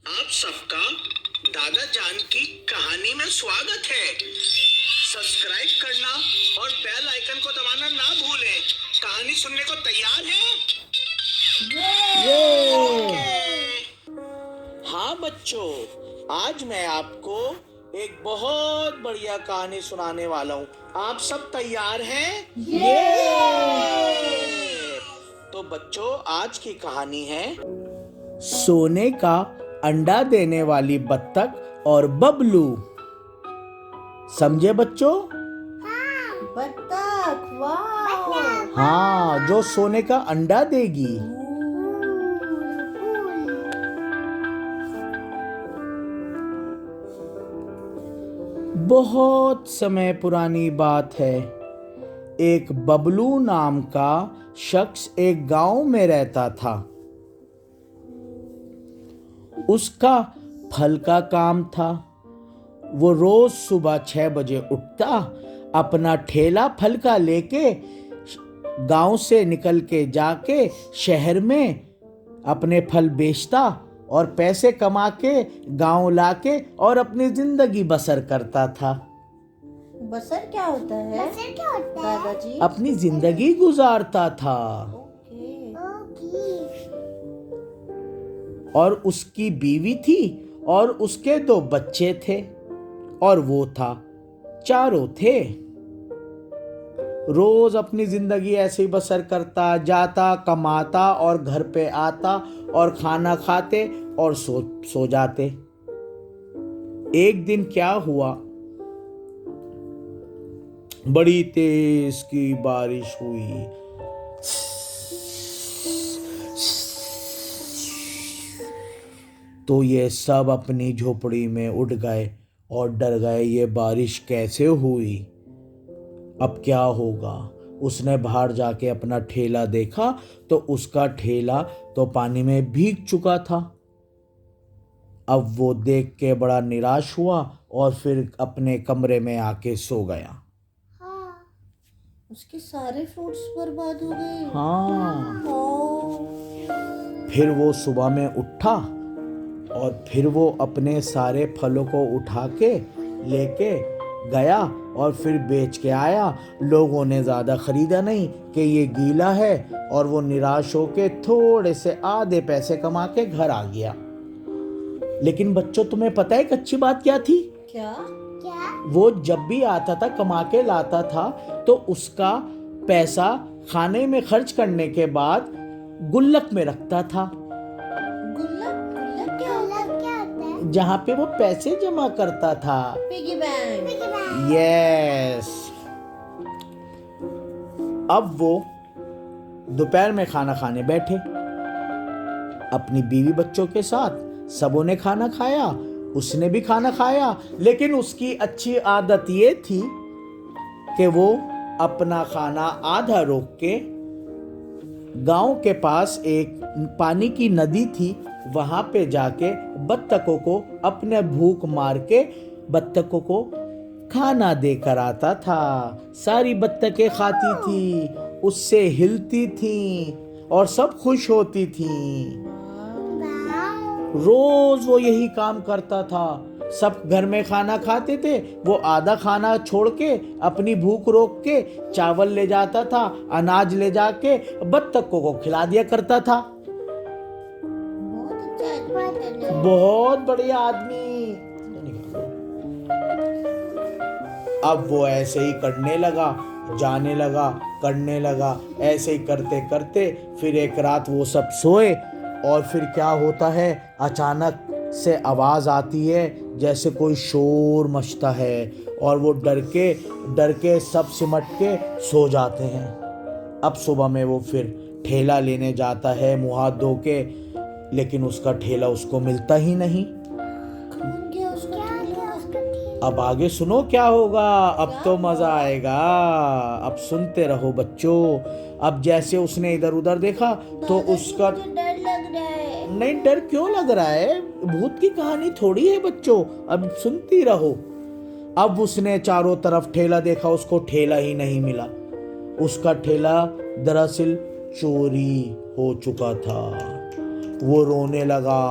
आप सबका दादा जान की कहानी में स्वागत है। सब्सक्राइब करना और बेल आइकन को दबाना ना भूलें। कहानी सुनने को तैयार हैं? हाँ बच्चों, आज मैं आपको एक बहुत बढ़िया कहानी सुनाने वाला हूँ। आप सब तैयार हैं? तो बच्चों, आज की कहानी है सोने का अंडा देने वाली बत्तख और बबलू। समझे बच्चों? बत्तख, वाह। हाँ, जो सोने का अंडा देगी। बहुत समय पुरानी बात है। एक बबलू नाम का शख्स एक गांव में रहता था। उसका फल का काम था। वो रोज सुबह 6 बजे उठता, अपना ठेला फल का लेके गांव से निकल के जाके शहर में अपने फल बेचता और पैसे कमा के गांव लाके और अपनी जिंदगी बसर करता था। बसर क्या होता है? दादाजी? अपनी जिंदगी गुजारता था। और उसकी बीवी थी और उसके 2 बच्चे थे और वो था। चारों थे। रोज अपनी जिंदगी ऐसे ही बसर करता, जाता, कमाता और घर पे आता और खाना खाते और सो जाते। एक दिन क्या हुआ, बड़ी तेज की बारिश हुई। तो ये सब अपनी झोपड़ी में उठ गए और डर गए, ये बारिश कैसे हुई, अब क्या होगा। उसने बाहर जाके अपना ठेला देखा तो उसका ठेला तो पानी में भीग चुका था। अब वो देख के बड़ा निराश हुआ और फिर अपने कमरे में आके सो गया। उसके सारे फ्रूट्स बर्बाद हो गए। हाँ। फिर वो सुबह में उठा और फिर वो अपने सारे फलों को उठा के लेके गया और फिर बेच के आया। लोगों ने ज़्यादा खरीदा नहीं कि ये गीला है और वो निराश होके थोड़े से आधे पैसे कमा के घर आ गया। लेकिन बच्चों, तुम्हें पता है एक अच्छी बात क्या थी? क्या? वो जब भी आता था कमा के लाता था तो उसका पैसा खाने में खर्च करने के बाद गुल्लक में रखता था। गुल्लक क्या होता है? जहाँ पे वो पैसे जमा करता था। Piggy bank. यस। अब वो दोपहर में खाना खाने बैठे अपनी बीवी बच्चों के साथ। सबों ने खाना खाया, उसने भी खाना खाया, लेकिन उसकी अच्छी आदत ये थी कि वो अपना खाना आधा रोक के गांव के पास एक पानी की नदी थी, वहां पे जाके बत्तखों को अपने भूख मार के बत्तखों को खाना देकर आता था। सारी बत्तखें खाती थी, उससे हिलती थी और सब खुश होती थी। रोज वो यही काम करता था। सब घर में खाना खाते थे, वो आधा खाना छोड़ के अपनी भूख रोक के चावल ले जाता था, अनाज ले जाके बत्तखों को खिला दिया करता था। बहुत बढ़िया आदमी। अब वो ऐसे ही करने लगा, जाने लगा, करने लगा। ऐसे ही करते करते फिर एक रात वो सब सोए और फिर क्या होता है, अचानक से आवाज आती है जैसे कोई शोर मचता है और वो डर के सब सिमट के सो जाते हैं। अब सुबह में वो फिर ठेला लेने जाता है मुंह हाथ धो के, लेकिन उसका ठेला उसको मिलता ही नहीं। अब आगे सुनो क्या होगा, अब तो मजा आएगा। अब सुनते रहो बच्चों। अब जैसे उसने इधर उधर देखा तो उसका डर लग रहा है। नहीं, डर क्यों लग रहा है, भूत की कहानी थोड़ी है बच्चों, अब सुनती रहो। अब उसने चारों तरफ ठेला देखा, उसको ठेला ही नहीं मिला। उसका ठेला दरअसल चोरी हो चुका था। वो रोने लगा।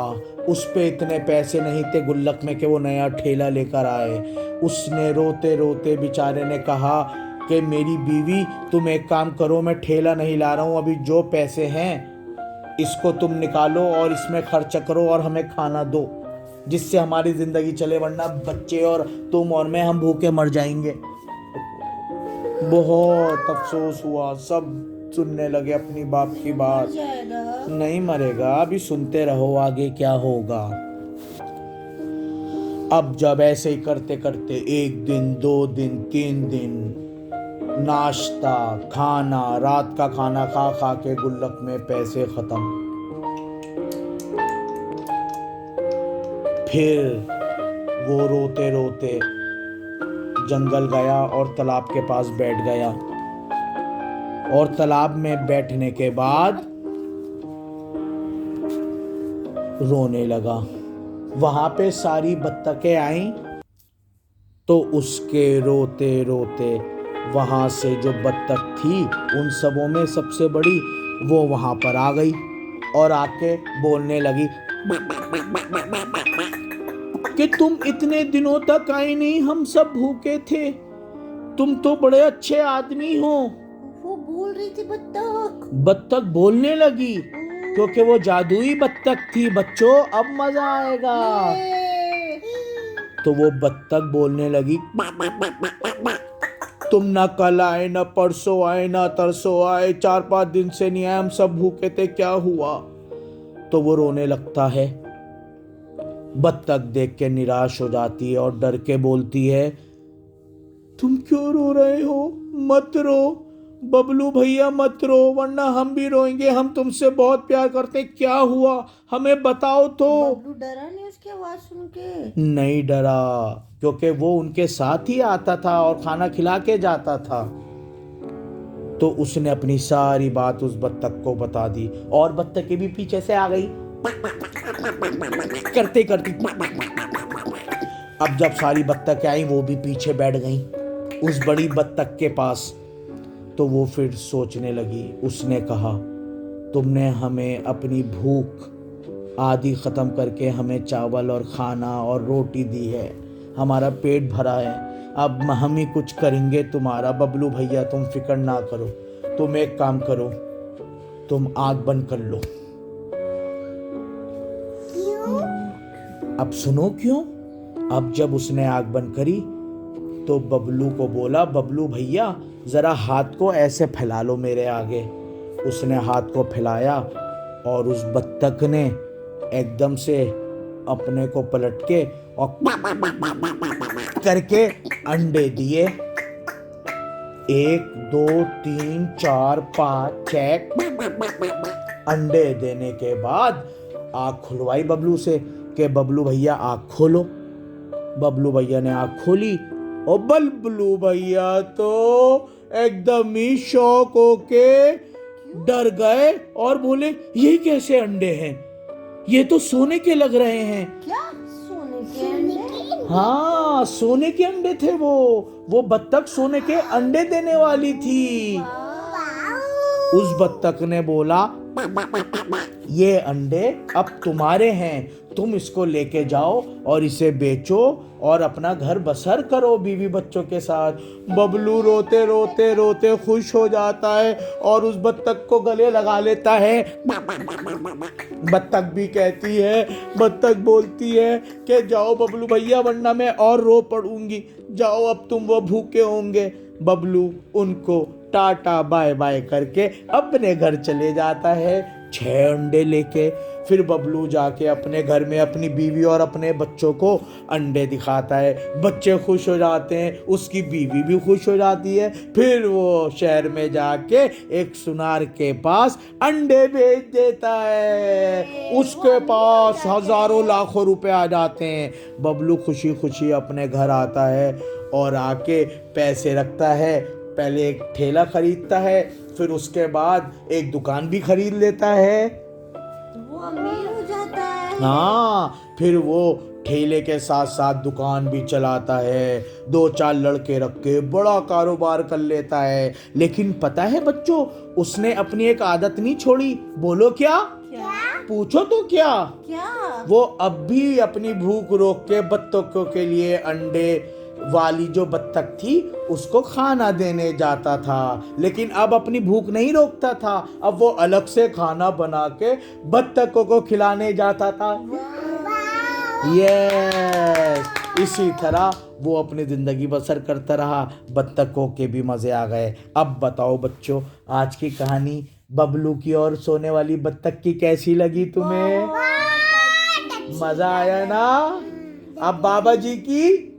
उस पे इतने पैसे नहीं थे गुल्लक में कि वो नया ठेला लेकर आए। उसने रोते रोते बेचारे ने कहा कि मेरी बीवी, तुम एक काम करो, मैं ठेला नहीं ला रहा हूँ, अभी जो पैसे हैं इसको तुम निकालो और इसमें खर्च करो और हमें खाना दो, जिससे हमारी जिंदगी चले, वरना बच्चे और तुम और मैं हम भूखे मर जाएंगे। बहुत अफसोस हुआ, सब सुनने लगे अपनी बाप की बात। जाएगा। नहीं मरेगा, अभी सुनते रहो आगे क्या होगा। अब जब ऐसे ही करते करते 1 दिन 2 दिन 3 दिन नाश्ता खाना, रात का खाना खा खा के गुल्लक में पैसे खत्म। फिर वो रोते रोते जंगल गया और तालाब के पास बैठ गया। और तालाब में बैठने के बाद रोने लगा। वहां पे सारी बत्तखें आईं तो उसके रोते रोते वहां से जो बत्तख थी उन सबों में सबसे बड़ी वो वहां पर आ गई और आके बोलने लगी कि तुम इतने दिनों तक आई नहीं, हम सब भूखे थे, तुम तो बड़े अच्छे आदमी हो। वो बोल रही थी बत्तख। बत्तख बोलने लगी क्योंकि वो जादुई बत्तख थी। बच्चों अब मजा आएगा। तो वो बत्तख बोलने लगी, तुम ना कल आए, ना परसों आए, ना तरसों आए, 4-5 दिन से नहीं आए, हम सब भूखे थे, क्या हुआ? तो वो रोने लगता है। बत्तख देख के निराश हो जाती है और डर के बोलती है, तुम क्यों रो रहे हो? मत रो बबलू भैया, मत रो, वरना हम भी रोएंगे, हम तुमसे बहुत प्यार करते हैं, क्या हुआ हमें बताओ तो। बबलू डरा नहीं उसकी आवाज सुन के? नहीं डरा, क्योंकि वो उनके साथ ही आता था और खाना खिला के जाता था। तो उसने अपनी सारी बात उस बत्तख को बता दी और बत्तखें भी पीछे से आ गई करते करते। अब जब सारी बत्तखें आई वो भी पीछे बैठ गईं उस बड़ी बत्तख के पास। तो वो फिर सोचने लगी। उसने कहा, तुमने हमें अपनी भूख आदि ख़त्म करके हमें चावल और खाना और रोटी दी है, हमारा पेट भरा है, अब हम ही कुछ करेंगे तुम्हारा। बबलू भैया तुम फिक्र ना करो, तुम एक काम करो, तुम आग बंद कर लो। अब सुनो क्यों। अब जब उसने आग बंद करी तो बबलू को बोला, बबलू भैया जरा हाथ को ऐसे फैला लो मेरे आगे। उसने हाथ को फैलाया और उस बत्तख ने एकदम से अपने को पलट के और करके अंडे दिए। 1 2 3 4 5 6 अंडे देने के बाद आँख खुलवाई बबलू से कि बबलू भैया आँख खोलो। बबलू भैया ने आँख खोली और बबलू भैया तो एकदम ही शौक होके डर गए और बोले, ये कैसे अंडे हैं, ये तो सोने के लग रहे हैं। क्या सोने के अंडे? हाँ सोने के अंडे थे वो बत्तख सोने के अंडे देने वाली थी। उस बत्तख ने बोला, ये अंडे अब तुम्हारे हैं, तुम इसको लेके जाओ और इसे बेचो और अपना घर बसर करो बीवी बच्चों के साथ। बबलू रोते रोते रोते खुश हो जाता है और उस बत्तख को गले लगा लेता है। बत्तख भी कहती है, बत्तख बोलती है कि जाओ बबलू भैया, वरना मैं और रो पड़ूंगी, जाओ अब तुम वो भूखे होंगे। बबलू उनको टाटा बाय बाय करके अपने घर चले जाता है 6 अंडे लेके। फिर बबलू जाके अपने घर में अपनी बीवी और अपने बच्चों को अंडे दिखाता है। बच्चे खुश हो जाते हैं, उसकी बीवी भी खुश हो जाती है। फिर वो शहर में जाके एक सुनार के पास अंडे बेच देता है। उसके पास हजारों लाखों रुपए आ जाते हैं। बबलू खुशी खुशी अपने घर आता है और आके पैसे रखता है। पहले एक ठेला खरीदता है, फिर उसके बाद एक दुकान भी खरीद लेता है। वो अमीर हो जाता है। हाँ, फिर वो ठेले के साथ साथ दुकान भी चलाता है। 2-4 लड़के रख के बड़ा कारोबार कर लेता है। लेकिन पता है बच्चों, उसने अपनी एक आदत नहीं छोड़ी। बोलो क्या? क्या? पूछो तो क्या, क्या? वो अब भी अपनी भूख रोक के बत्तखों के लिए अंडे वाली जो बत्तख थी उसको खाना देने जाता था, लेकिन अब अपनी भूख नहीं रोकता था, अब वो अलग से खाना बना के बत्तखों को खिलाने जाता था। यस, इसी तरह वो अपनी जिंदगी बसर करता रहा, बत्तखों के भी मजे आ गए। अब बताओ बच्चों, आज की कहानी बबलू की और सोने वाली बत्तख की कैसी लगी तुम्हें? मजा आया ना? अब बाबा जी की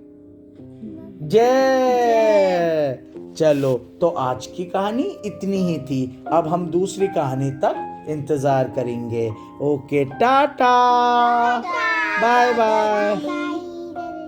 जय। चलो, तो आज की कहानी इतनी ही थी, अब हम दूसरी कहानी तक इंतजार करेंगे। Okay, tata, bye bye.